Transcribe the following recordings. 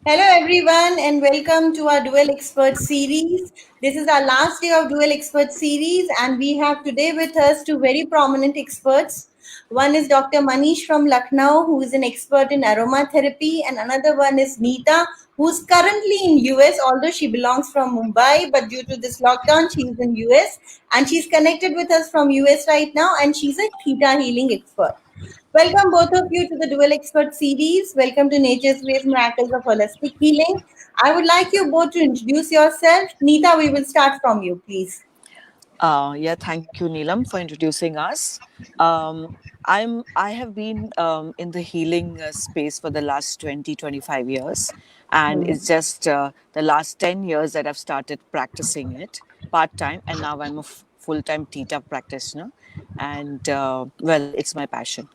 Hello, everyone, and welcome to our Dual Expert series. This is our last day of Dual Expert series, and we have today with us two very prominent experts. One is Dr. Manish from Lucknow, who is an expert in aromatherapy, and another one is Neeta, who's currently in US, although she belongs from Mumbai, but due to this lockdown, she's in US, and she's connected with us from US right now, and she's a theta healing expert. Welcome, both of you, to the Dual Expert series. Welcome to Nature's Ways Miracles of Holistic Healing. I would like you both to introduce yourself. Neeta, we will start from you, please. Thank you, Neelam, for introducing us. I have been in the healing space for the last 20-25 years, and Hmm. it's just the last 10 years that I've started practicing it part time, and now I'm a full time Theta practitioner, and well, it's my passion.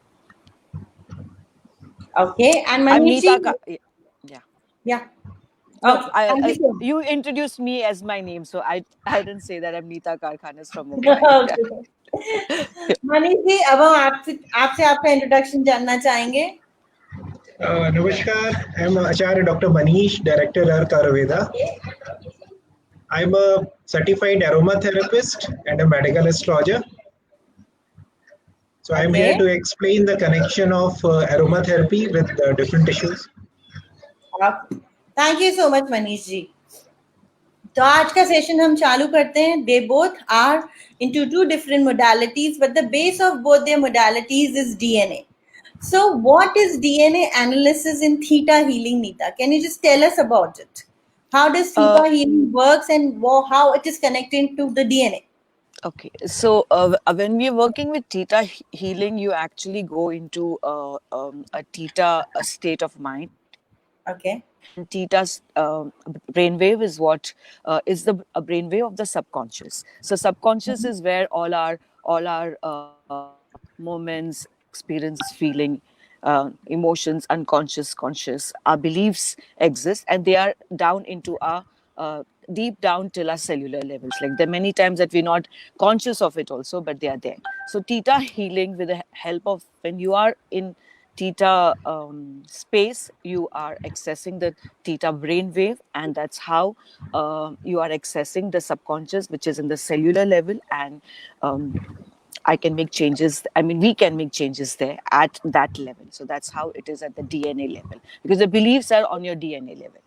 Okay, and I'm Manishji, yeah. yeah. No, Okay, thank you so much. you introduced me as my name, so I didn't say that I'm Neeta Karkhanas from Mumbai. Okay. Manish ji अब हम आपसे आपसे आपका introduction जानना चाहेंगे. Namaskar, I'm Acharya Dr. Manish, Director Ark Ayurveda. I'm a certified aromatherapist and a medical astrologer. So I'm here Okay. to explain the connection of aromatherapy with different tissues. Thank you so much Manish ji. तो आज का session हम चालू करते हैं. They both are into two different modalities, but the base of both their modalities is DNA. So what is DNA analysis in theta healing, Neeta? Can you just tell us about it? How does theta Uh, healing works and how it is connected to the DNA? Okay, so when we are working with theta healing, you actually go into a theta state of mind, Okay. and theta's brainwave is what is the a brainwave of the subconscious. So subconscious is where all our moments, experiences, feeling, emotions, unconscious, conscious, our beliefs exist, and they are down into our deep down till our cellular levels. Like there are many times that we're not conscious of it also, but they are there. So theta healing with the help of when you are in theta space, you are accessing the theta brainwave, and that's how you are accessing the subconscious, which is in the cellular level, and um, I can make changes. I mean, we can make changes there at that level. So that's how it is at the DNA level, because the beliefs are on your DNA level.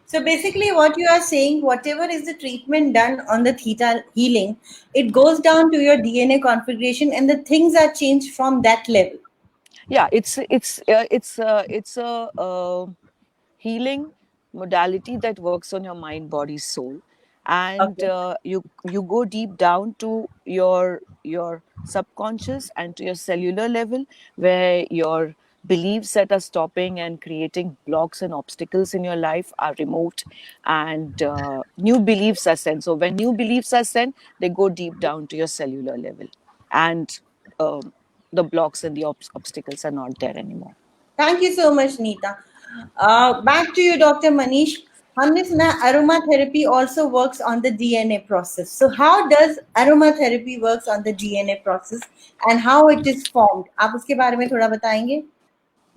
So basically, what you are saying, whatever is the treatment done on the theta healing, it goes down to your DNA configuration, and the things are changed from that level. Yeah, it's a healing modality that works on your mind, body, soul, and Okay. you go deep down to your subconscious and to your cellular level, where your beliefs that are stopping and creating blocks and obstacles in your life are removed, and new beliefs are sent. So when new beliefs are sent, they go deep down to your cellular level, and the blocks and the obstacles are not there anymore. Thank you so much, Neeta. Back to you, Dr. Manish. हमने सुना aromatherapy also works on the DNA process. So how does aromatherapy works on the DNA process and how it is formed? आप उसके बारे में थोड़ा बताएंगे?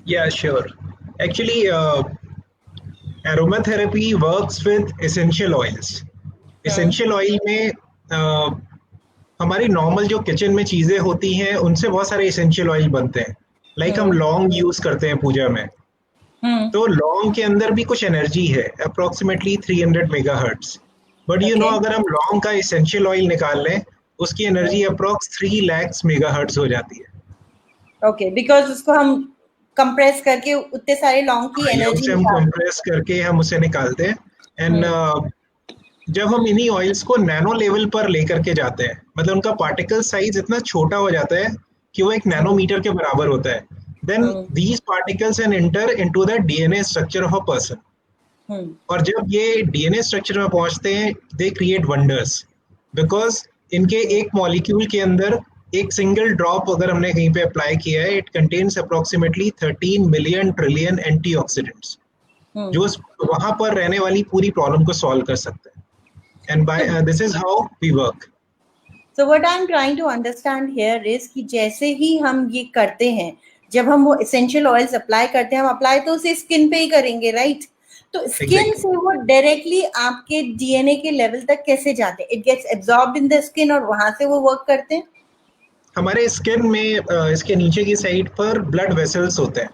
Yeah, sure. Actually, aromatherapy works with essential oils. Hmm. Essential oil में हमारी normal जो kitchen में चीज़ें होती हैं उनसे बहुत सारे एसेंशियल ऑयल बनते हैं. लाइक हम Hmm. लौंग यूज़ करते हैं पूजा में. Hmm. तो लॉन्ग के अंदर भी कुछ एनर्जी है अप्रोक्सीमेटली 300 मेगाहर्ट्ज. But Okay. अगर हम लॉन्ग का इसेंशियल ऑयल निकाल लें उसकी एनर्जी अप्रोक्स 3 lakhs मेगाहर्ट्ज हो जाती है. Okay, because उसको हम compress करके उतने सारे लॉन्ग की ये एनर्जी उसे हम निकाल. कंप्रेस करके हम उसे निकालते हैं. And Hmm. जब हम इन्हीं ऑयल्स को नैनो लेवल पर लेकर के जाते हैं मतलब उनका पार्टिकल साइज इतना छोटा हो जाता है कि वो एक Hmm. नैनोमीटर के बराबर होता है. Then Hmm. These particles and enter into the DNA structure of a person. Hmm. और जब ये डीएनए स्ट्रक्चर में पहुंचते हैं दे क्रिएट वंडर्स बिकॉज इनके Hmm. एक मॉलिक्यूल के अंदर एक सिंगल ड्रॉप अगर हमने कहीं पे अप्लाई किया है it contains approximately 13 million trillion antioxidants Hmm. जो वहां पर रहने वाली पूरी प्रॉब्लम को सॉल्व कर सकते हैं. And So by this is how we work. So what I'm trying to understand here is कि जैसे ही हम ये करते हैं, जब हम वो essential oils apply करते हैं, हम apply तो उसे skin पे ही करेंगे, right? तो स्किन से वो डायरेक्टली आपके डीएनए के लेवल तक कैसे जाते हैं? It gets absorbed in the skin और वहां से वो वर्क करते हैं? हमारे स्किन में इसके नीचे की साइड पर ब्लड वेसल्स होते हैं।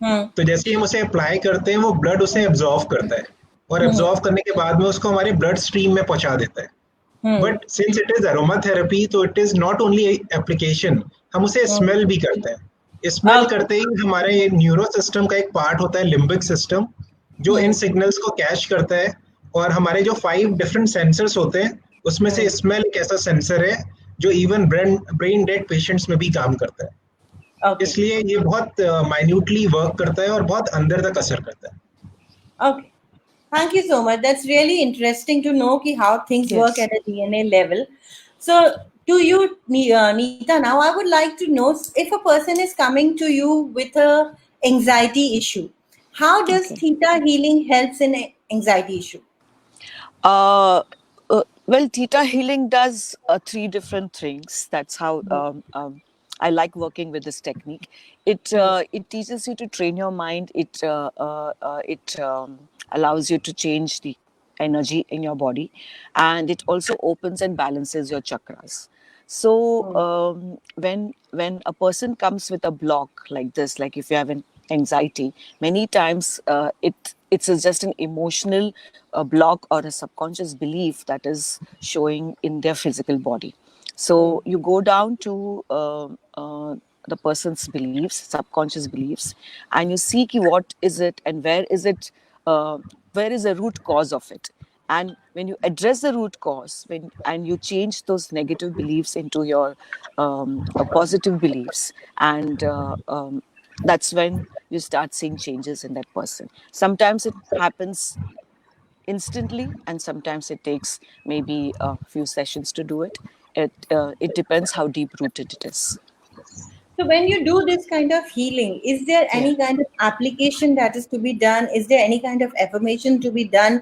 हम्म तो जैसे ही हम उसे अप्लाई करते हैं वो ब्लड उसे एब्जॉर्व करता है और एब्जॉर्व करने के बाद में उसको हमारे ब्लड स्ट्रीम में पहुंचा देता है। But since it is aroma therapy तो it is not only application, हम उसे स्मेल भी करते हैं। Smell Okay. करते ही हमारे न्यूरो सिस्टम का एक पार्ट होता है लिम्बिक सिस्टम, जो इन सिग्नल्स को कैच करता है। और हमारे जो 5 डिफरेंट सेंसर्स होते हैं उसमें से स्मेल एक ऐसा सेंसर है जो इवन ब्रेन डेड पेशेंट्स में भी काम करता है। Okay. इसलिए ये बहुत माइन्यूटली वर्क करता है और बहुत अंदर तक असर करता है। Okay. Thank you so much. That's really interesting to know how things work Yes. at a DNA level. So, to you, Neeta, now I would like to know if a person is coming to you with a anxiety issue, how does Okay. theta healing helps in anxiety issue? Uh, well, theta healing does 3 different things. That's how I like working with this technique. It teaches you to train your mind. It allows you to change the energy in your body, and it also opens and balances your chakras. So when a person comes with a block like this, like if you have an anxiety, many times it's just an emotional block or a subconscious belief that is showing in their physical body. So you go down to the person's beliefs, subconscious beliefs, and you see what is it and where is it, where is the root cause of it. And when you address the root cause, and you change those negative beliefs into your positive beliefs, and that's when you start seeing changes in that person. Sometimes it happens instantly, and sometimes it takes maybe a few sessions to do it. It depends how deep rooted it is. So, when you do this kind of healing, is there Yeah. any kind of application that is to be done? Is there any kind of affirmation to be done?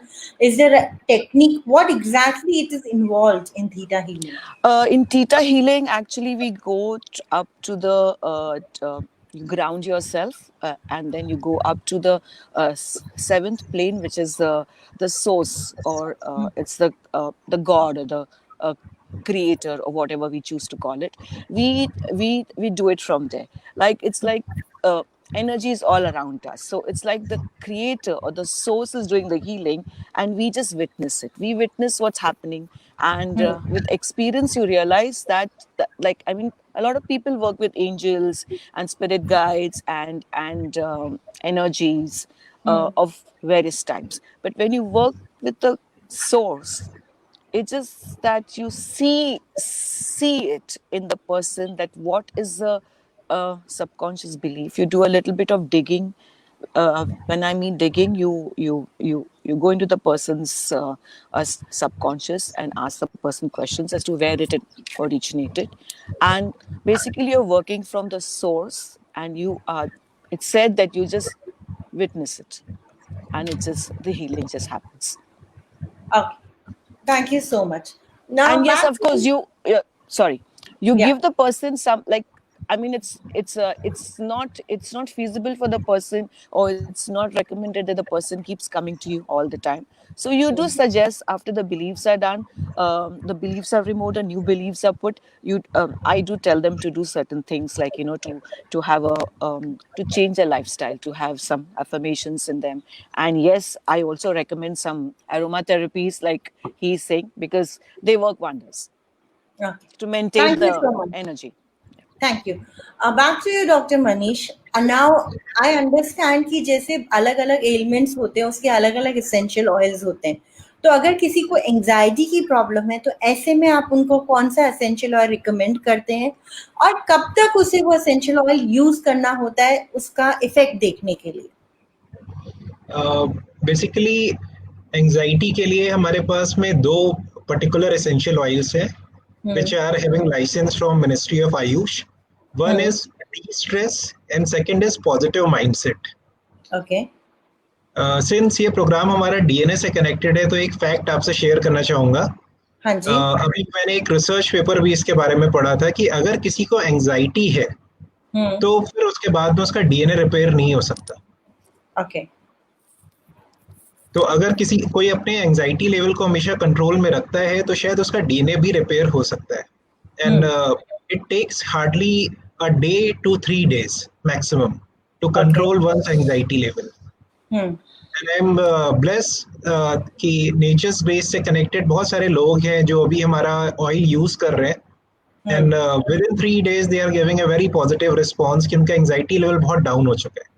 Is there a technique? What exactly it is involved in theta healing? In theta healing, actually, we go up to the you ground yourself, and then you go up to the 7th plane, which is the source, or it's the god, or the creator, or whatever we choose to call it. We do it from there. Like it's like energy is all around us, so it's like the creator or the source is doing the healing, and we just witness it. We witness what's happening, and with experience you realize that, like, I mean, a lot of people work with angels and spirit guides and energies of various types, but when you work with the source, it's just that you see it in the person, that what is the subconscious belief. You do a little bit of digging. When I mean digging, you go into the person's subconscious and ask the person questions as to where it originated, and basically you're working from the source, and it's said that you just witness it, and it's just the healing just happens. Okay. Thank you so much. Now, And yes, back of course, you yeah. give the person some, like, I mean, it's not feasible for the person, or it's not recommended that the person keeps coming to you all the time. So you do suggest, after the beliefs are done, the beliefs are removed and new beliefs are put. I do tell them to do certain things, like, to have to change their lifestyle, to have some affirmations in them. And yes, I also recommend some aromatherapies, like he's saying, because they work wonders Okay. to maintain Thank you the so much. energy. Thank you. Back to you, Dr. Manish. Now, I understand कि जैसे अलग-अलग ailments होते हैं, उसके अलग-अलग essential oils होते हैं. तो अगर किसी को anxiety की problem है, तो ऐसे में आप उनको कौन सा essential oil recommend करते हैं, और कब तक उसे वो essential oil use करना होता है उसका effect देखने के लिए? बेसिकली एंजाइटी के लिए हमारे पास में 2 particular essential oils हैं which are having license from Ministry of Ayush. One is de-stress and second is positive mindset. Okay. Since ये प्रोग्राम हमारा डीएनए से कनेक्टेड है, तो एक फैक्ट आपसे शेयर करना चाहूंगा. हाँ जी. अभी मैंने एक रिसर्च पेपर भी इसके बारे में पढ़ा था कि अगर किसी को एंजाइटी है तो फिर उसके बाद में उसका डीएनए रिपेयर नहीं हो सकता. Okay. तो अगर किसी कोई अपने एंजाइटी लेवल को हमेशा कंट्रोल में रखता है तो शायद उसका डीएनए भी रिपेयर हो सकता है. And it takes hardly a day to 3 days maximum to Okay. control one's anxiety level. Hmm. And I'm blessed कि नेचर्स बेस से कनेक्टेड बहुत सारे लोग हैं जो अभी हमारा ऑयल यूज कर रहे हैं. Hmm. And within 3 days they are giving a very positive response कि उनका एंजाइटी लेवल बहुत डाउन हो चुका है.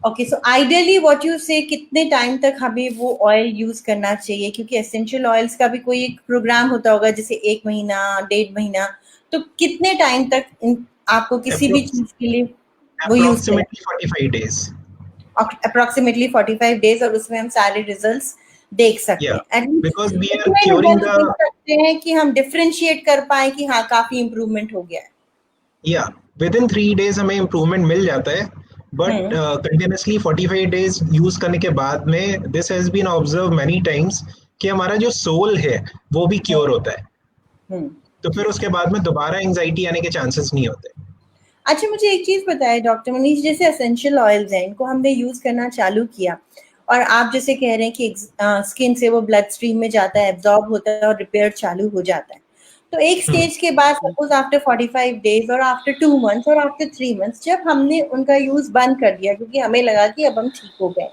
Okay, so ideally what you say कितने टाइम तक हमें वो ऑयल यूज करना चाहिए, क्योंकि एसेंशियल ऑयल्स का भी कोई एक प्रोग्राम होता होगा जैसे 1 महीना 1.5 महीना, तो कितने टाइम तक आपको किसी भी चीज के लिए वो यूज करें? Approximately 45 days. अप्रोक्सीमेटली 45 डेज, और उसमें हम सारे रिजल्ट्स देख सकते Yeah, हैं. एटलीस्ट because we are इतने curing रिजल्ट्स the देख सकते हैं कि हम डिफरेंशिएट कर पाए कि हाँ काफी इंप्रूवमेंट हो गया है. या विद इन 3 days हमें इम्प्रूवमेंट मिल जाता है. बट कंटिन्यूसली 45 days यूज करने के बाद में this has been observe many times कि हमारा जो सोल है वो भी क्योर होता है. हम्म. तो फिर उसके बाद में दोबारा एंजाइटी आने के चांसेस नहीं होते. अच्छा, मुझे एक चीज बताए डॉक्टर मनीष, जैसे एसेंशियल ऑयल्स हैं, इनको हमने यूज करना चालू किया और आप जैसे कह रहे हैं कि स्किन से वो ब्लड स्ट्रीम में जाता है, एब्जॉर्ब होता है और रिपेयर चालू हो जाता है, तो एक स्टेज के बाद सपोज आफ्टर 45 डेज और आफ्टर 2 मंथ्स और आफ्टर 3 मंथ्स जब हमने उनका यूज बंद कर दिया क्योंकि हमें लगा कि अब हम ठीक हो गए,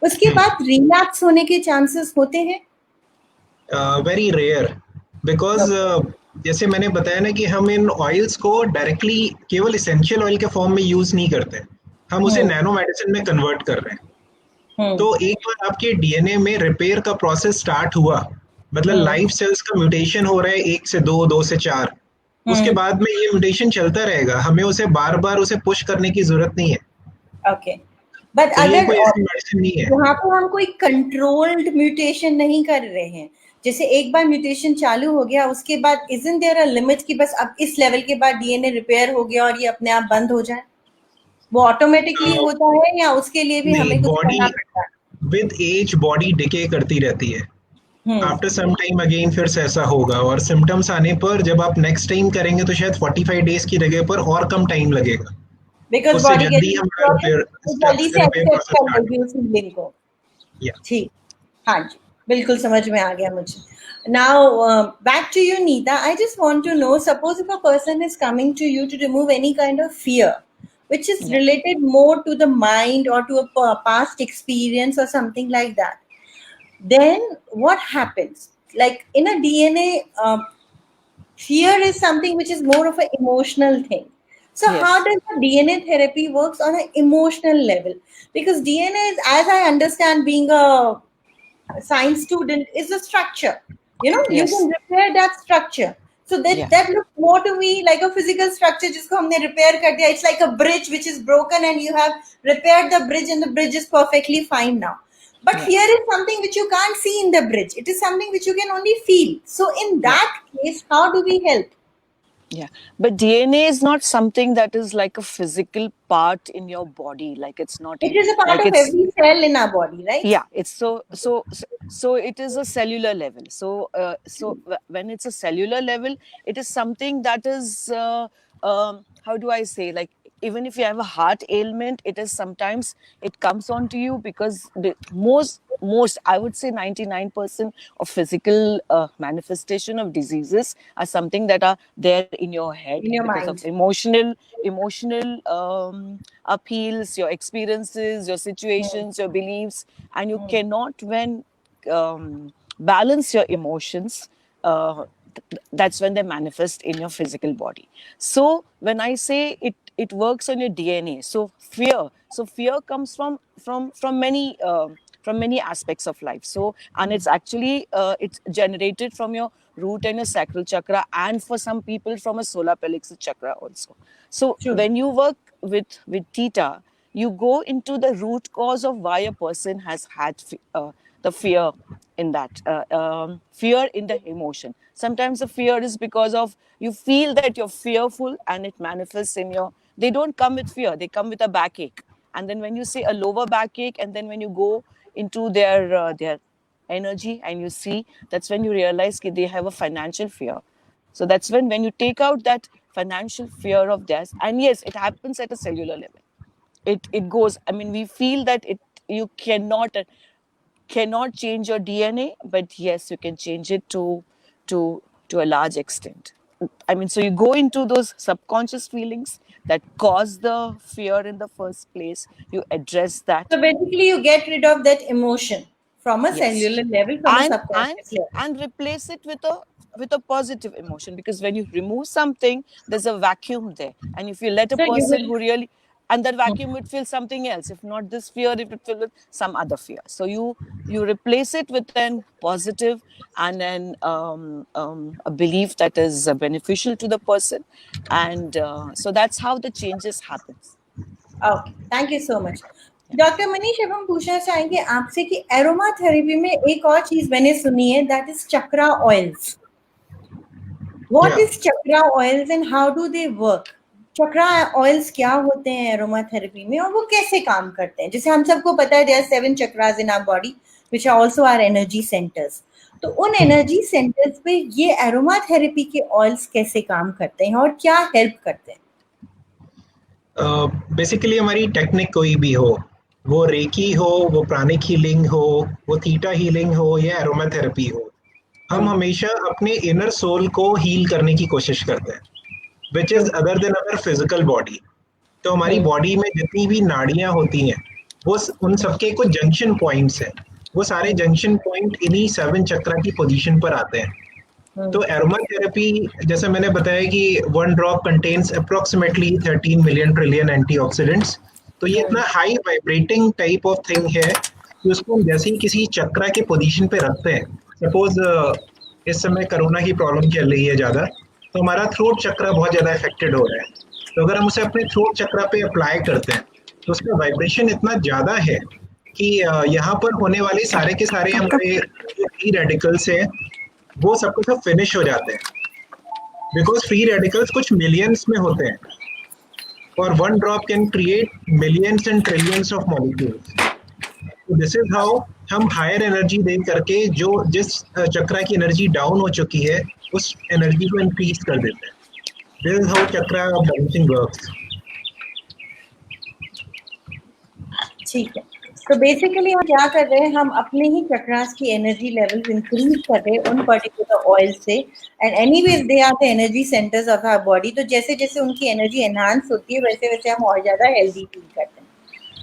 उसके बाद रिलैप्स होने के चांसेस होते हैं? Very rare. बिकॉज जैसे मैंने बताया ना कि हम इन ऑयल्स को डायरेक्टली केवल इसेंशियल ऑयल के फॉर्म में यूज नहीं करते, हम उसे नैनो मेडिसिन में कन्वर्ट कर रहे हैं. तो एक बार आपके डीएनए में रिपेयर का प्रोसेस स्टार्ट हुआ, मतलब लाइफ सेल्स का म्यूटेशन हो रहा है 1 से 2, 2 से 4, उसके बाद में ये म्यूटेशन चलता रहेगा, हमें उसे बार बार उसे पुश करने की जरूरत नहीं है. ओके, बट तो ये अगर कोई ऐसी मेडिसिन नहीं है. यहाँ पर हम कोई कंट्रोल्ड म्यूटेशन नहीं कर रहे हैं, जैसे एक बार म्यूटेशन चालू हो गया उसके बाद इजंट देयर अ लिमिट कि बस अब इस लेवल के बाद डीएनए रिपेयर हो गया और ये अपने आप बंद हो जाए, वो ऑटोमेटिकली होता है या उसके लिए भी नहीं, हमें कुछ बॉडी करना पड़ता है? विद एज बॉडी डिके करती रहती है. हम्म. आफ्टर सम टाइम अगेन फिर से ऐसा होगा, और सिम्टम्स आने पर जब आप नेक्स्ट टाइम करेंगे तो शायद 45 डेज की जगह पर और कम टाइम लगेगा. बिकॉज उससे बॉडी जल्दी हमारा जल्दी से रिपेयर एक्सेप्ट प्रोसेस कर स्टार्ट लेगी उस फीलिंग को. होगा. ठीक, हाँ जी, बिल्कुल समझ में आ गया मुझे. Now back to you Neeta, I just want to know, suppose if a person is coming to you to remove any kind of fear which is Yeah. related more to the mind or to a past experience or something like that, then what happens? Like in a DNA, fear is something which is more of an emotional thing. So Yes. how does the DNA therapy works on an emotional level? Because DNA is, as I understand, being a science student, is a structure. You know, you Yes. can repair that structure. So that Yeah. that looks more to me like a physical structure जिसको हमने repair कर दिया. It's like a bridge which is broken and you have repaired the bridge and the bridge is perfectly fine now. But Yeah. fear is something which you can't see in the bridge. It is something which you can only feel. So in that case, how do we help? Yeah, but DNA is not something that is like a physical part in your body. Like it's not It is a part like of it's, every cell in our body, right? yeah, it's so it is a cellular level. When it's a cellular level, it is something that is how do I say, like even if you have a heart ailment, it is sometimes it comes on to you because the most I would say 99% of physical manifestation of diseases are something that are there in your head In your because mind. of emotional appeals, your experiences, your situations, your beliefs, and you cannot when balance your emotions. That's when they manifest in your physical body. So when I say it works on your DNA. So fear comes from many aspects of life. So, and it's actually it's generated from your root and your sacral chakra, and for some people from a solar plexus chakra also. So True. when you work with theta, you go into the root cause of why a person has had the fear in that fear in the emotion. Sometimes the fear is because of you feel that you're fearful and it manifests in your, they don't come with fear, they come with a backache. And then when you say a lower backache, and then when you go into their energy and you see, that's when you realize that they have a financial fear. So that's when you take out that financial fear of theirs, and yes, it happens at a cellular level. It goes, I mean, we feel that it, you cannot, cannot change your DNA, but yes, you can change it to a large extent. I mean, so you go into those subconscious feelings that cause the fear in the first place. You address that. So basically, you get rid of that emotion from a Yes, cellular level, from a and subconscious level. replace it with a positive emotion, because when you remove something, there's a vacuum there, and if you let a So you person will. who really, and that vacuum would fill something else. If not this fear, it would fill with some other fear. So you replace it with an positive and an a belief that is beneficial to the person, and so that's how the changes happens. Okay, thank you so much. Doctor Manish, अब हम पूछना चाहेंगे आपसे कि aroma therapy में एक और चीज मैंने सुनी है, that is chakra oils. What is chakra oils and how do they work? Chakra oils क्या होते हैं एरोमा थेरेपी में, और वो कैसे काम करते हैं? जैसे हम सबको पता है there are 7 chakras in our body which are also our energy centres. तो उन एनर्जी सेंटर्स पे ये एरोमा थेरेपी के ऑयल्स कैसे काम करते हैं और क्या हेल्प करते हैं? बेसिकली हमारी टेक्निक कोई भी हो, वो रेकी हो, वो प्राणिक हीलिंग हो, वो थीटा हीलिंग हो या एरोमा थेरेपी हो, हम हमेशा अपने इनर सोल को हील करने की कोशिश करते हैं, which is other than our physical body. तो हमारी बॉडी में जितनी भी नाड़ियां होती हैं, वो उन सबके कुछ जंक्शन पॉइंट्स हैं। वो सारे जंक्शन पॉइंट इन्हीं 7 चक्रा की पोजीशन पर आते हैं। तो एरोमा थेरेपी, जैसे मैंने बताया कि 1 drop contains approximately 13 million trillion antioxidants. तो ये इतना high vibrating type of thing है कि उसको हम जैसे ही किसी चक्रा के पोजीशन पे रखते हैं, सपोज इस समय कोरोना की प्रॉब्लम चल रही है ज़्यादा, तो हमारा थ्रोट चक्रा बहुत ज़्यादा अफेक्टेड हो रहा है। तो अगर हम उसे अपने थ्रोट चक्रा पे अप्लाई करते हैं तो उसका वाइब्रेशन इतना ज़्यादा है कि यहाँ पर होने वाले सारे के सारे हमारे फ्री रेडिकल्स हैं, वो सबको सब फिनिश हो जाते हैं, बिकॉज फ्री रेडिकल्स कुछ मिलियंस में होते हैं और 1 drop can create millions and trillions of molecules. This is how हम हायर एनर्जी दे करके जो जिस चक्रा की एनर्जी डाउन हो चुकी है उस एनर्जी को इंक्रीज कर देते हैं। This is how chakra balancing works. ठीक है, तो बेसिकली हम क्या कर रहे हैं, हम अपने ही चक्रास की एनर्जी लेवल्स इंक्रीज कर रहे हैं उन पर्टिकुलर ऑयल से, and anyways they are the energy centres of our body. तो जैसे जैसे उनकी एनर्जी एनहांस होती है वैसे वैसे हम और ज्यादा हेल्दी फील करते हैं।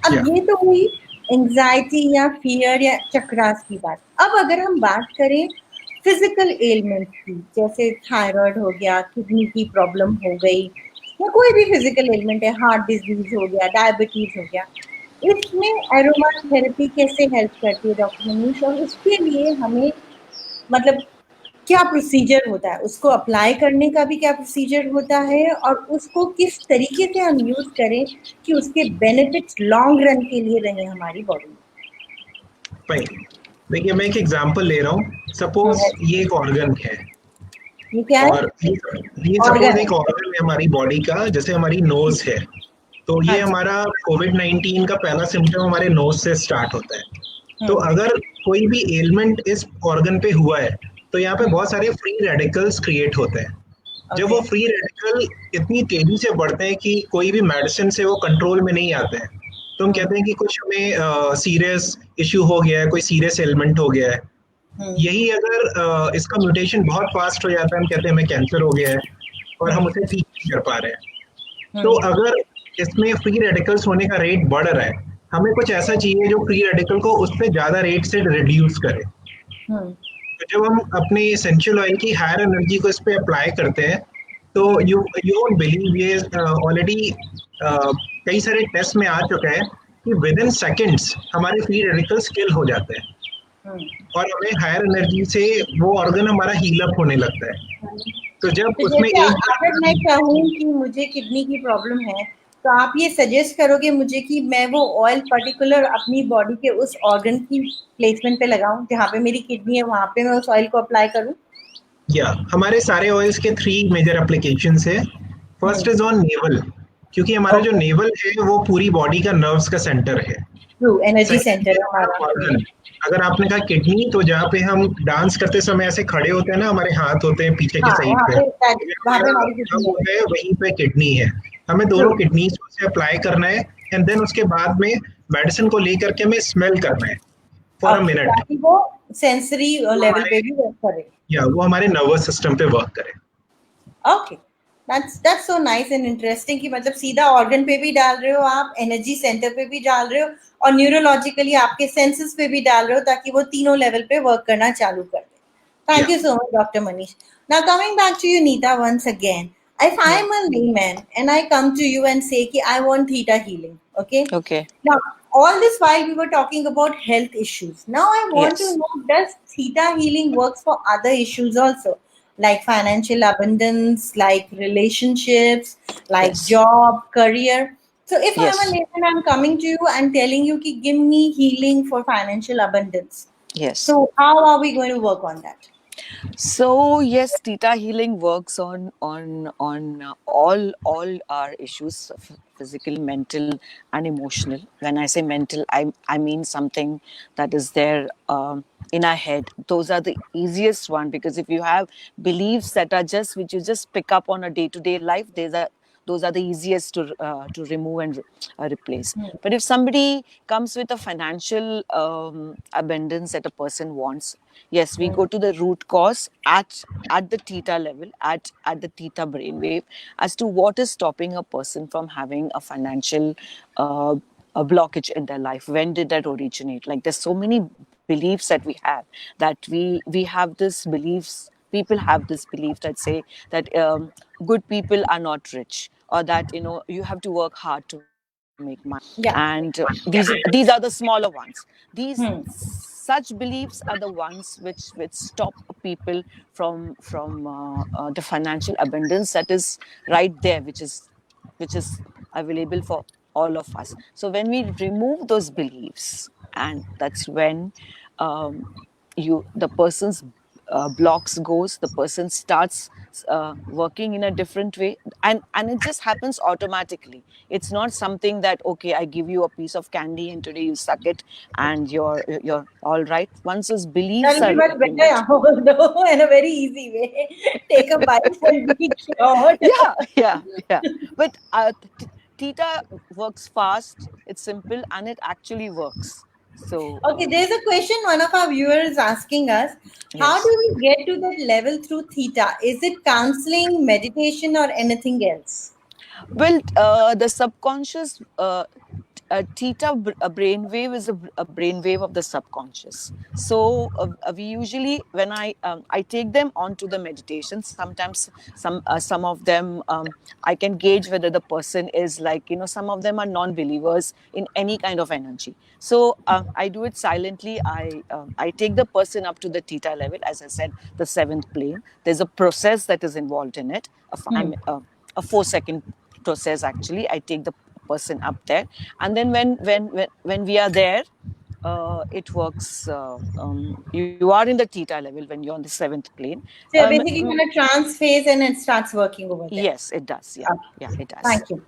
अब ये तो हुई एंजाइटी या फियर या चक्रास की बात। अब अगर हम बात करें फिजिकल एलिमेंट की, जैसे थायराइड हो गया, किडनी की प्रॉब्लम हो गई, या कोई भी फिजिकल एलिमेंट है, हार्ट डिजीज हो गया, डायबिटीज हो गया, इसमें एरोमा थेरेपी कैसे हेल्प करती है डॉक्टर मनीष? और उसके लिए हमें मतलब क्या प्रोसीजर होता है, उसको अप्लाई करने का भी क्या प्रोसीजर होता है, और उसको किस तरीके से हम यूज करें कि उसके बेनिफिट्स लॉन्ग रन के लिए रहे हमारी बॉडी में? देखिए, मैं एक एग्जांपल ले रहा हूँ। सपोज ये एक ऑर्गन है, ये क्या है? और ये सपोज एक ऑर्गन है हमारी बॉडी का, जैसे हमारी नोज है। तो ये हमारा कोविड-19 का पहला सिम्टम हमारे नोज से स्टार्ट होता है। तो अगर कोई भी एलिमेंट इस ऑर्गन पे हुआ है तो यहाँ पे बहुत सारे फ्री रेडिकल्स क्रिएट होते हैं। जब वो फ्री रेडिकल इतनी तेजी से बढ़ते हैं कि कोई भी मेडिसिन से वो कंट्रोल में नहीं आते हैं, तो हम कहते हैं कि कुछ हमें सीरियस इश्यू हो गया है, कोई सीरियस एलिमेंट हो गया है। यही अगर इसका म्यूटेशन बहुत फास्ट हो जाता है, हम कहते हैं हमें कैंसर हो गया है और हम उसे ठीक नहीं कर पा रहे हैं। तो अगर इसमें फ्री रेडिकल्स होने का रेट बढ़ रहा है, हमें कुछ ऐसा चाहिए जो फ्री रेडिकल को उससे ज्यादा रेट से रिड्यूस करे। तो जब हम अपने एसेंशियल ऑयल की हायर एनर्जी को इस पे अप्लाई करते हैं, तो यू वोंट बिलीव, ये ऑलरेडी कई सारे टेस्ट में आ चुका है कि विद इन सेकेंड्स हमारे फ्री रेडिकल्स किल हो जाते हैं और हमें हायर एनर्जी से वो ऑर्गन हमारा हील अप होने लगता है। तो जब उसमें अगर मैं चाहूँ कि मुझे किडनी की प्रॉब्लम है, तो आप ये सजेस्ट करोगे मुझे कि मैं वो ऑयल पर्टिकुलर अपनी बॉडी के उस ऑर्गन की प्लेसमेंट पे लगाऊं जहाँ पे मेरी किडनी है, वहां पे मैं उस ऑयल को अप्लाई करूं? या हमारे सारे ऑयल्स के 3 मेजर एप्लीकेशंस है। फर्स्ट इज ऑन नेवल, क्योंकि हमारा जो नेवल है वो पूरी बॉडी का नर्व्स का सेंटर है, एनर्जी सेंटर हमारा। अगर आपने कहा किडनी, तो जहाँ पे हम डांस करते समय ऐसे खड़े होते हैं ना, हमारे हाथ होते हैं पीछे की साइड पे, वहीं पे किडनी है। हमें दोनों किडनी से अप्लाई करना है, एंड देन उसके बाद में मेडिसिन को लेकर के हमें स्मेल करना है फॉर अ मिनट, ताकि वो सेंसरी लेवल पे भी वर्क करे. या वो हमारे नर्वस सिस्टम पे वर्क करे. Okay, that's so nice and interesting कि मतलब सीधा ऑर्गन पे भी डाल रहे हो आप, एनर्जी सेंटर पे भी डाल रहे हो और न्यूरोलॉजिकली आपके सेंसेस पे भी डाल रहे हो ताकि वो तीनों लेवल पे वर्क करना चालू कर दे. Thank you so much, Dr. Manish. Now coming back to you, Neeta, once again. If I am a layman and I come to you and say कि I want theta healing, okay? Okay. Now, all this while we were talking about health issues. Now I want to Yes. know, does theta healing works for other issues also? Like financial abundance, like relationships, like Yes. job, career. So if I'm a Yes. layman, I'm coming to you and telling you कि give me healing for financial abundance. Yes. So how are we going to work on that? So yes, theta healing works on all our issues, physical, mental, and emotional. When I say mental, I mean something that is there in our head. Those are the easiest one, because if you have beliefs that are just which you just pick up on a day to day life, those are the easiest to remove and replace. But if somebody comes with a financial abundance that a person wants, yes, we go to the root cause at the theta level, at the theta brainwave, as to what is stopping a person from having a financial a blockage in their life. When did that originate? Like, there's so many beliefs that we have, that we have this beliefs. People have this belief that say that good people are not rich, or that you have to work hard to make money. Yeah. And these are the smaller ones. These Hmm. such beliefs are the ones which stop people from the financial abundance that is right there, which is available for all of us. So when we remove those beliefs, and that's when um, the person's blocks goes, the person starts working in a different way, and it just happens automatically. It's not something that, okay, I give you a piece of candy and today you suck it and you're all right. Once those beliefs That'll be are much removed. better, although in a very easy way. Take a bite and be cured. Yeah. But theta works fast, it's simple, and it actually works. So Okay, there's a question one of our viewers is asking us. How do yes. we get to that level through theta? Is it counseling, meditation, or anything else? Well, the subconscious theta brainwave is a brainwave of the subconscious. So we usually, when I take them onto the meditation, sometimes some of them I can gauge whether the person is, like, some of them are non-believers in any kind of energy. So I do it silently. I take the person up to the theta level, as I said, the seventh plane. There's a process that is involved in it. A 4-second process, actually. I take the person up there, and then when we are there, it works. You are in the theta level when you're on the seventh plane. So you're basically in a trance phase and it starts working over there. Yes, it does. Yeah, Okay. it does. Thank you.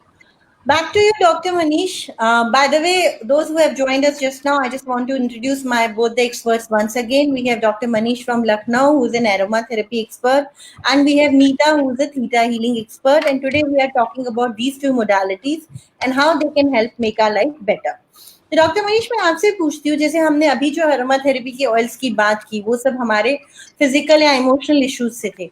Back to you, Dr. Manish. By the way, those who have joined us just now, I just want to introduce both the experts once again. We have Dr. Manish from Lucknow, who's an aromatherapy expert, and we have Neeta, who's a theta healing expert. And today we are talking about these two modalities and how they can help make our life better. तो doctor Manish, मैं आपसे पूछती हूँ, जैसे हमने अभी जो aromatherapy के ऑयल्स की बात की, वो सब हमारे फिजिकल या इमोशनल इश्यूज से थे.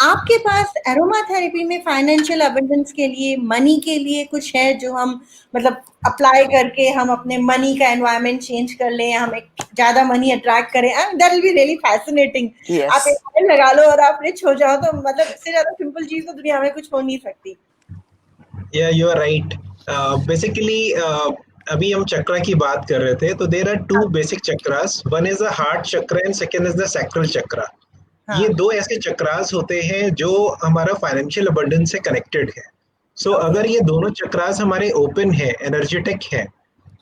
आपके पास एरोमाथेरेपी में फाइनेंशियल अबंडेंस के लिए, मनी के लिए कुछ है जो हम मतलब अप्लाई करके हम अपने मनी का एनवायरनमेंट चेंज कर लें, हम एक ज्यादा मनी अट्रैक्ट करें? And that will be really fascinating. आप एक ऑयल लगा लो और आप रिच हो जाओ, तो मतलब इससे ज्यादा सिंपल चीज तो दुनिया में कुछ हो नहीं सकती. Yeah, you are right. Basically, अभी हम चक्रा की बात कर रहे थे, तो there are two basic chakras. One is the heart chakra and second is the sacral chakra. ये दो ऐसे चक्रास होते हैं जो हमारा फाइनेंशियल अबंडेंस से कनेक्टेड है. सो अगर ये दोनों चक्रास हमारे ओपन है, एनर्जेटिक है,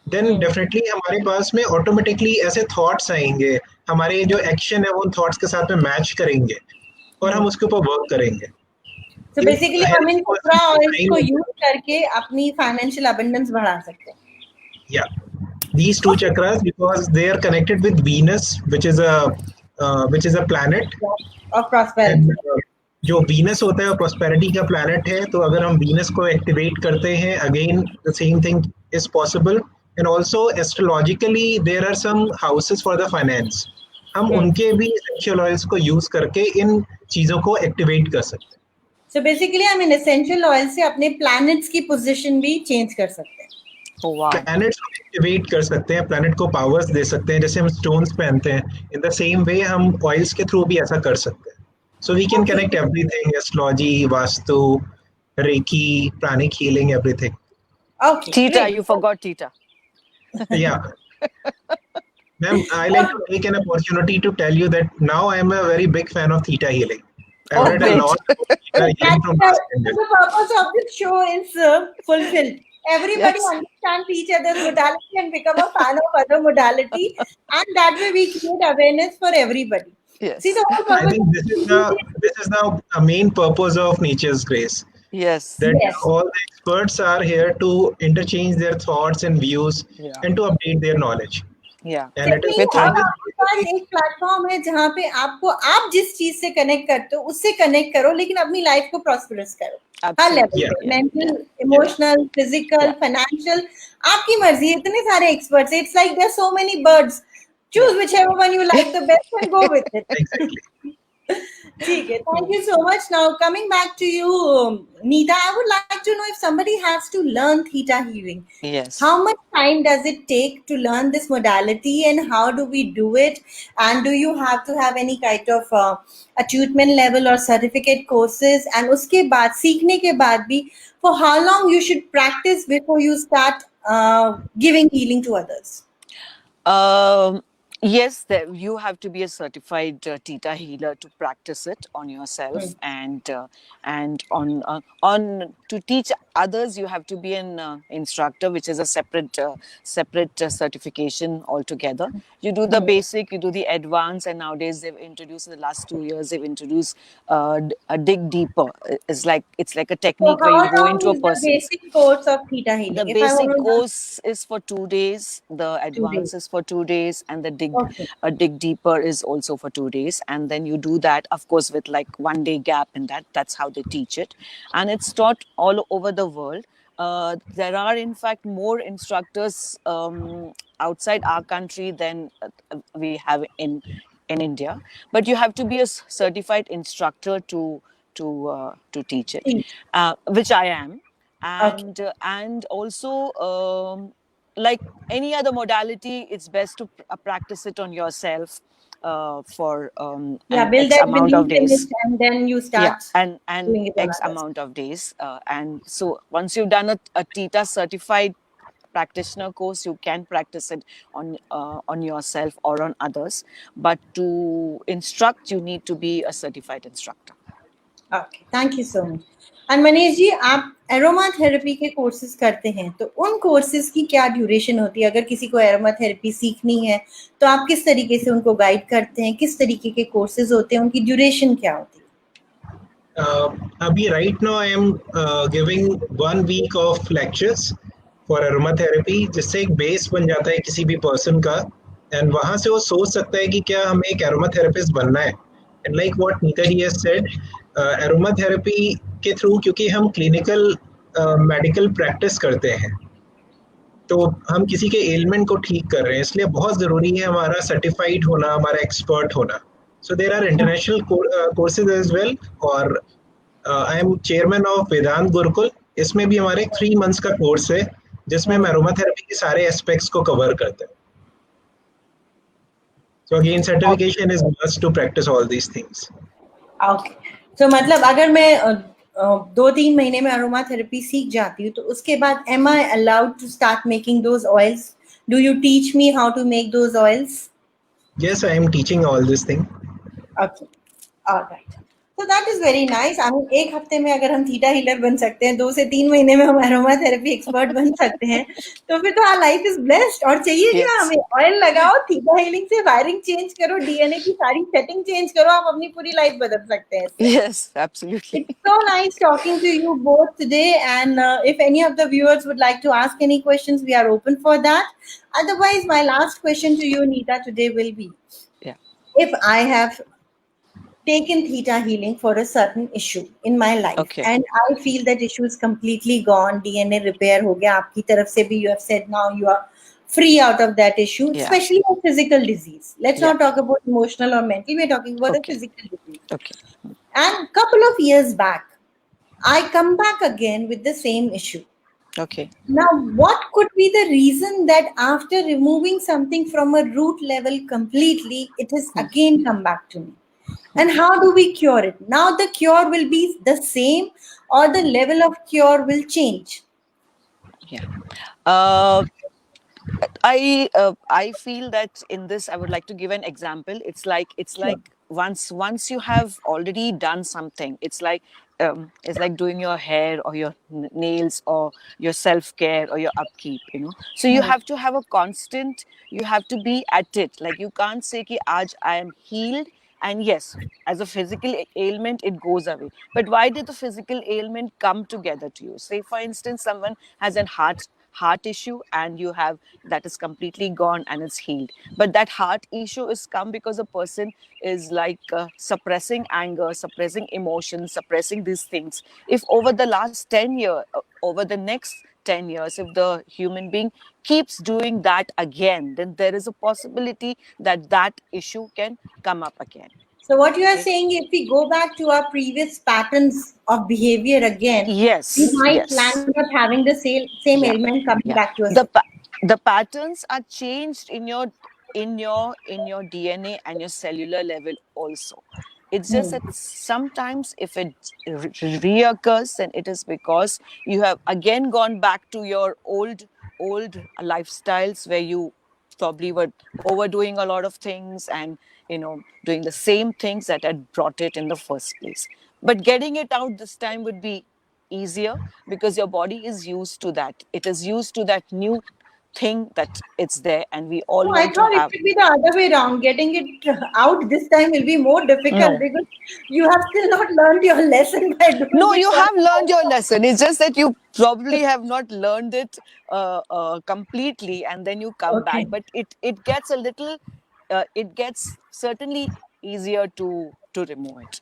देन डेफिनेटली हमारे पास में ऑटोमेटिकली ऐसे थॉट्स आएंगे, हमारे जो एक्शन है वो उन थॉट्स के साथ में मैच करेंगे और हम उसके ऊपर वर्क करेंगे. So basically हम इन चक्रा ऑयल्स को यूज करके अपनी फाइनेंशियल अबंडेंस बढ़ा सकते हैं. Yeah, these two chakras, because they are connected with Venus, which is a planet of prosperity. जो Venus होता है वो prosperity का planet है. तो अगर हम Venus को activate करते हैं, again the same thing is possible. and also astrologically there are some houses for the finance. हम उनके भी essential oils को use करके इन चीजों को activate कर सकते हैं. So basically हम इन essential oil से अपने planets की position भी change कर सकते हैं. Oh wow. Planets को activate कर सकते हैं, planet को powers दे सकते हैं, जैसे हम stones पहनते हैं. In the same way हम oils के through भी ऐसा कर सकते हैं. So we can connect everything: astrology, vastu, reiki, pranic healing, everything. Okay. Theta, great. you forgot theta. Yeah. Ma'am, I like to take an opportunity to tell you that now I am a very big fan of theta healing. I've read a great. lot about theta healing from That's last 10 years. the purpose of this show is fulfilled. Everybody Yes. understands each other's modality and become a fan of other modality, and that way we create awareness for everybody. Yes. See, the whole I purpose think this is now a main purpose of Nature's Grace. Yes. That Yes. all the experts are here to interchange their thoughts and views Yeah. and to update their knowledge. Yeah. And it is Secondly, और it is- आपके पास एक platform है जहाँ पे आपको आप जिस चीज से कनेक्ट करते हो उससे कनेक्ट करो, लेकिन अपनी लाइफ को प्रॉस्परस करो हर Absolutely. Level Yeah. पे, mental, emotional, physical, Yeah. Financial, आपकी मर्जी. इतने सारे experts, it's like there so many birds. Choose whichever one you like the best and go with it. exactly. ठीक है, thank you so much. Now coming back to you, Neeta, I would like to know if somebody has to learn theta healing, Yes. how much time does it take to learn this modality and how do we do it? And do you have to have any kind of attunement level or certificate courses? And uske baad, सीखने के बाद भी, for how long you should practice before you start giving healing to others? Yes, you have to be a certified theta healer to practice it on yourself, and on to teach others. You have to be an instructor, which is a separate certification altogether. You do the basic, you do the advanced, and nowadays they've introduced in the last 2 years. They've introduced a dig deeper. It's like a So technique how where you go long into a is the person. basic course of theta healing? The If I basic want to learn course is for 2 days. The 2 advance days. is for 2 days, and the Okay. dig deeper is also for 2 days. And then you do that, of course, with like 1 day gap in that. That's how they teach it, and it's taught all over the world. There are, in fact, more instructors outside our country than we have in India. But you have to be a certified instructor to teach it, Teach. which I am. And also like any other modality, it's best to practice it on yourself for Yeah, an build X that amount of belief in days. it and then you start and doing it on X others. amount of days, and so once you've done a theta certified practitioner course, you can practice it on yourself or on others. But to instruct, you need to be a certified instructor. Okay, thank you so much. And Manish ji, आप aroma therapy के courses करते हैं, तो उन courses की क्या duration होती है? अगर किसी को एरोमा थेरेपी सीखनी है तो आप किस तरीके से उनको गाइड करते हैं? किस तरीके के कोर्सेज होते हैं? उनकी ड्यूरेशन क्या होती है? Abhi, right now I am giving 1 week of lectures for aromatherapy, जिससे एक बेस बन जाता है किसी भी पर्सन का, एंड वहां से वो सोच सकता है कि क्या हमें एक aromatherapist बनना है. And like what Neeta ji has said, aromatherapy के थ्रू, क्योंकि हम क्लिनिकल मेडिकल प्रैक्टिस करते हैं, तो हम किसी के एलिमेंट को ठीक कर रहे हैं, इसलिए बहुत ज़रूरी है हमारा सर्टिफाइड होना, हमारा एक्सपर्ट होना. So there are international courses as well, और I am chairman of Vedant Gurukul. इसमें भी हमारे 3 months का कोर्स है, जिसमें हम एरोमाथेरेपी के सारे एस्पेक्ट्स को कवर करते हैं. So again, certification is must to practice all these things. Okay. So मतलब अगर मैं 2-3 महीने में अरोमा थेरेपी सीख जाती हूँ, तो उसके बाद am I allowed to start making those oils? Do you teach me how to make those oils? Yes, I am teaching all this thing. Okay. All right. So that is very nice. I mean, 1 हफ्ते में अगर हम theta healer बन सकते हैं, 2 से 3 महीने में हम एरोमा थेरेपी एक्सपर्ट बन सकते हैं, तो फिर तो our life is blessed. और चाहिए क्या Yes. हमें? ऑयल लगाओ, थीटा हीलिंग से वायरिंग चेंज करो, डीएनए की सारी सेटिंग चेंज करो, आप अपनी पूरी लाइफ बदल सकते हैं इससे. Yes, absolutely. It's so nice talking to you both today, and if any of the viewers would like to ask any questions, we are open for that. Otherwise, my last question to you, Neeta, today will be, Yeah. if I have taken theta healing for a certain issue in my life, Okay. and I feel that issue is completely gone, DNA repair हो गया, आपकी तरफ से भी you have said now you are free out of that issue, Yeah. especially a physical disease. Let's Yeah. not talk about emotional or mental. We're talking about a Okay. physical disease. Okay. And couple of years back, I come back again with the same issue. Okay. Now, what could be the reason that after removing something from a root level completely, it has again come back to me? And how do we cure it? Now, the cure will be the same, or the level of cure will change. Yeah. Uh, I feel that in this I would like to give an example. It's like once you have already done something, it's like doing your hair or your nails or your self care or your upkeep. So you Hmm. have to have a constant. You have to be at it. Like you can't say ki aaj I am healed. And yes, as a physical ailment, it goes away. But why did the physical ailment come together to you? Say, for instance, someone has an heart issue and you have that is completely gone and it's healed, but that heart issue is come because a person is like suppressing anger, suppressing emotions, suppressing these things. If over the last 10 years, over the next 10 years, if the human being keeps doing that again, then there is a possibility that that issue can come up again. So, what you are Okay. saying, if we go back to our previous patterns of behavior again, we Yes, might land yes. up having the same Yeah, ailment coming yeah. back to us. The patterns are changed in your DNA and your cellular level also. It's just Hmm. that sometimes if it reoccurs, then it is because you have again gone back to your old lifestyles where you probably were overdoing a lot of things and doing the same things that had brought it in the first place. But getting it out this time would be easier because your body is used to that. It is used to that new thing that it's there, and we all Oh, I want to thought it have. should be the other way around. Getting it out this time will be more difficult No, because you have still not learned your lesson by doing no, it you for have learned your lesson. It's just that you probably have not learned it completely, and then you come back. Okay. But it gets a little, it gets certainly easier to remove it.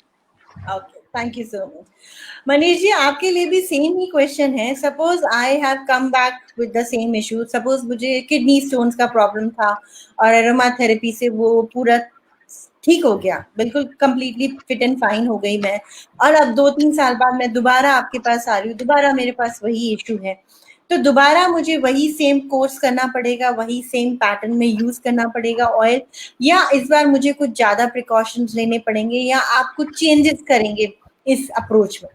Okay, thank you so much Manish ji आपके लिए भी same ही question है suppose I have come back with the same issue suppose मुझे kidney stones का problem था और aroma therapy से वो पूरा ठीक हो गया बिल्कुल कंप्लीटली फिट एंड फाइन हो गई मैं और अब 2-3 साल बाद मैं दोबारा आपके पास आ रही हूँ दोबारा मेरे पास वही इशू है तो दोबारा मुझे वही सेम कोर्स करना पड़ेगा वही सेम पैटर्न में यूज करना पड़ेगा ऑयल या इस बार मुझे कुछ ज्यादा प्रिकॉशंस लेने पड़ेंगे या आप कुछ चेंजेस करेंगे इस अप्रोच में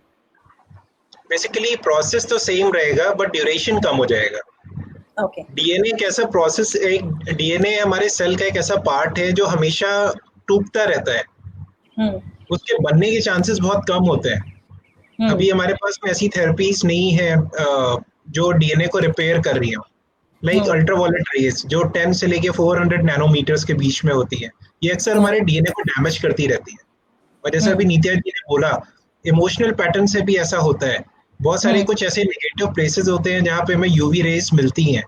बेसिकली प्रोसेस तो सेम रहेगा बट ड्यूरेशन कम हो जाएगा। ओके डीएनए एक ऐसा प्रोसेस, एक डीएनए हमारे सेल का एक ऐसा पार्ट है जो हमेशा टूटता रहता है, हम्म उसके बनने के चांसेस बहुत कम होते हैं। हम्म अभी हमारे पास में ऐसी थेरेपीज नहीं है जो डीएनए को रिपेयर कर रही हो, लाइक हम्म अल्ट्रावायलेट रेज जो 10 से लेके 400 नैनोमीटर्स के बीच में होती है, ये अक्सर हमारे डीएनए को डैमेज करती रहती है। और जैसे अभी हम्म नित्या जी ने बोला, इमोशनल पैटर्न से भी ऐसा होता है। बहुत सारे हम्म कुछ ऐसे नेगेटिव प्लेसेस होते हैं जहाँ पे हमें यूवी रेज मिलती हैं,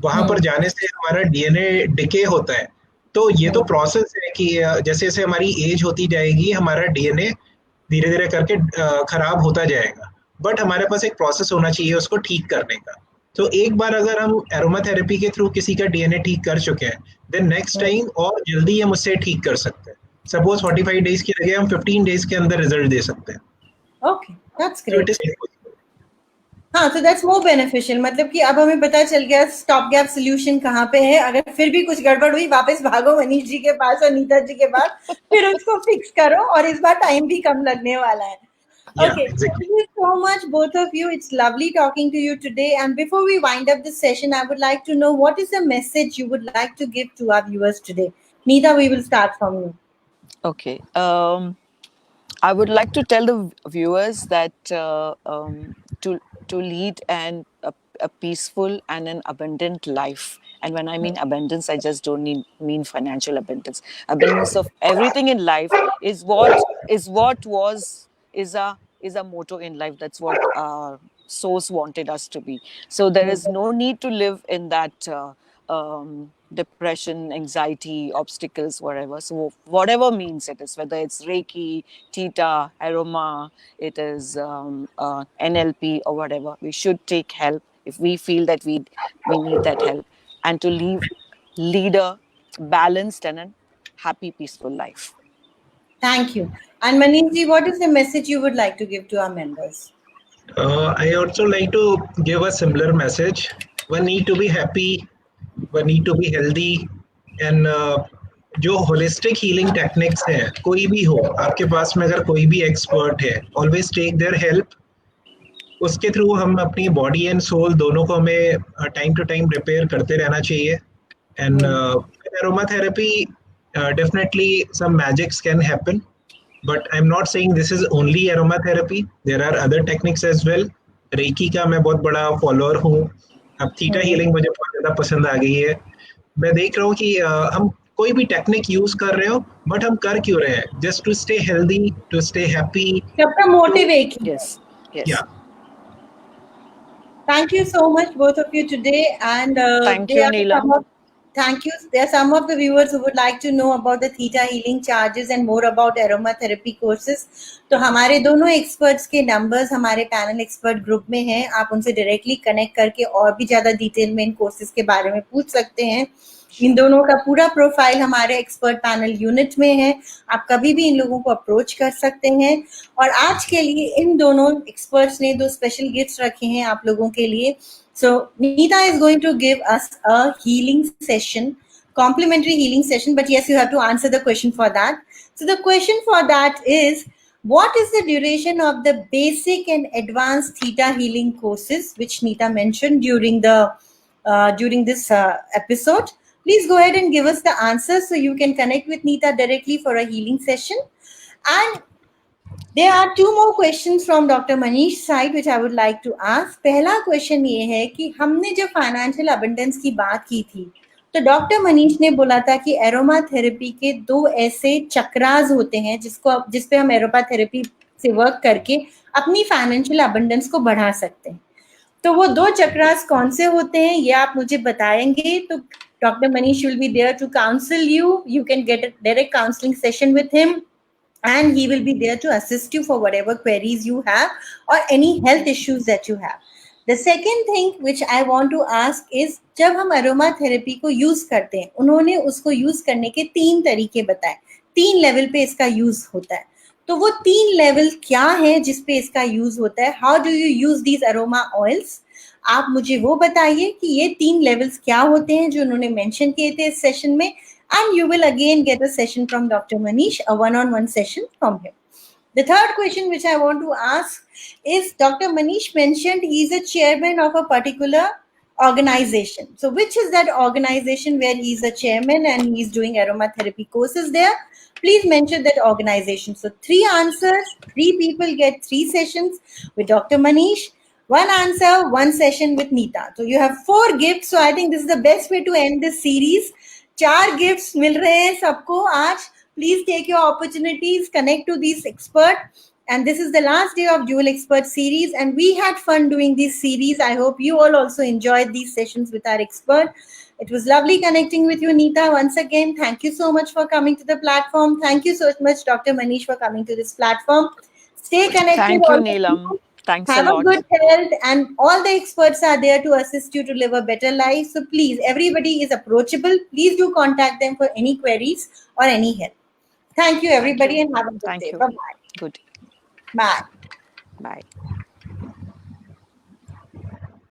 वहां पर हम्म जाने से हमारा डीएनए डिके होता है। तो ये तो हम्म प्रोसेस है कि जैसे जैसे हमारी एज होती जाएगी हमारा डीएनए धीरे धीरे करके खराब होता जाएगा, बट हमारे पास एक प्रोसेस होना चाहिए उसको ठीक करने का। तो एक बार अगर हम एरोमा थेरेपी के थ्रू किसी का डीएनए ठीक कर चुके हैं, देन नेक्स्ट हम्म टाइम और जल्दी हम उससे ठीक कर सकते हैं। सपोज 45 डेज की जगह हम 15 डेज के अंदर रिजल्ट दे सकते हैं। Okay that's so it great is हाँ तो दैट्स मोर बेनिफिशियल मतलब कि अब हमें पता चल गया स्टॉप गैप सोल्यूशन कहाँ पे है अगर फिर भी कुछ गड़बड़ हुई वापस भागो मनीष जी के पास और नीता जी के पास फिर उसको फिक्स करो और इस बार टाइम भी कम लगने वाला है या okay exactly. thank you so much both of you it's lovely talking to you today and before we wind up this session I would like to know what is the message you would like to give to our viewers today Neeta we will start from you Okay. I would like to tell the viewers that to lead a peaceful and an abundant life. And when I mean abundance, I just don't mean financial abundance. Abundance of everything in life is a motto in life. That's what source wanted us to be. So there is no need to live in that depression, anxiety, obstacles, whatever. So whatever means it is, whether it's Reiki, Theta, Aroma, it is NLP or whatever, we should take help if we feel that we need that help. and to lead a balanced and a happy, peaceful life. Thank you. And Manishji, what is the message you would like to give to our members? I also like to give a similar message. One need to be happy, one need to be healthy, and जो holistic healing techniques हैं, कोई भी हो आपके पास में, अगर कोई भी एक्सपर्ट है, ऑलवेज टेक देयर हेल्प. उसके थ्रू हम अपनी बॉडी एंड सोल दोनों को हमें टाइम टू टाइम रिपेयर करते रहना चाहिए. And aromatherapy, definitely some magics can happen, but I'm not saying this is only aromatherapy. There are other techniques as well. Reiki का मैं बहुत बड़ा फॉलोअर हूँ. अब थीटा हीलिंग मुझे बहुत ज़्यादा पसंद आ गई है. मैं देख रहा हूँ कि हम कोई भी टेक्निक यूज कर रहे हो, बट हम कर क्यों रहे हैं? Just to stay healthy, to stay happy. सबका मोटिव एक ही. Yes, yes. Yeah. Thank you so much, both of you today. And Thank you, Neelam. Thank you. There are some of the viewers who would like to know about the theta healing charges and more about aromatherapy courses. तो हमारे दोनों experts के numbers हमारे panel expert group में हैं. आप उनसे directly connect करके और भी ज़्यादा detail में इन courses के बारे में पूछ सकते हैं. इन दोनों का पूरा प्रोफाइल हमारे एक्सपर्ट पैनल यूनिट में है. आप कभी भी इन लोगों को अप्रोच कर सकते हैं. और आज के लिए इन दोनों एक्सपर्ट्स ने 2 स्पेशल गिफ्ट्स रखे हैं आप लोगों के लिए. So Neeta is going to give us a healing session, complimentary healing session, but yes, you have to answer the question for that. So the question for that is, what is the duration of the basic and advanced theta healing courses, which Neeta mentioned during this episode? Please go ahead and give us the answer so you can connect with Neeta directly for a healing session. And there are 2 more questions from Dr. Manish's side which I would like to ask. पहला question ये है कि हमने जब financial abundance की बात की थी, तो डॉक्टर मनीष ने बोला था कि एरोमा थेरेपी के 2 ऐसे चक्रास होते हैं जिस पे हम एरोमा थेरेपी से वर्क करके अपनी फाइनेंशियल अबंडेंस को बढ़ा सकते हैं. तो वो 2 चक्रास कौन से होते हैं ये आप मुझे बताएंगे. तो doctor Manish will be there to counsel you. You can get a direct counseling session with him. And he will be there to assist you for whatever queries you have or any health issues that you have. The second thing which I want to ask is, जब हम aroma therapy को use करते हैं, उन्होंने उसको use करने के 3 तरीके बताए. 3 लेवल पे इसका यूज होता है. तो वो 3 लेवल क्या है जिस पे इसका यूज होता है? How do you use these aroma oils? आप मुझे वो बताइए कि ये 3 लेवल्स क्या होते हैं जो उन्होंने मेंशन किए थे इस सेशन में. And you will again get a session from Dr. Manish, a one-on-one session from him. The third question which I want to ask is, Dr. Manish mentioned he is a chairman of a particular organization. So which is that organization where he is a chairman and he is doing aromatherapy courses there? Please mention that organization. So 3 answers, 3 people get 3 sessions with Dr. Manish. 1 answer, 1 session with Neeta. So you have 4 gifts. So I think this is the best way to end this series. 4 gifts मिल रहे हैं सबको आज. Please take your opportunities, connect to this expert, and this is the last day of dual expert series, and we had fun doing this series. I hope you all also enjoyed these sessions with our expert. It was lovely connecting with you, Neeta. Once again, thank you so much for coming to the platform. Thank you so much, Dr. Manish, for coming to this platform. Stay connected. Thank you, Neelam. Thanks Have a lot. a good health, and all the experts are there to assist you to live a better life. So please, everybody is approachable. Please do contact them for any queries or any help. Thank you, everybody, and have a good Thank day. you. Bye-bye. Good. Bye. Bye.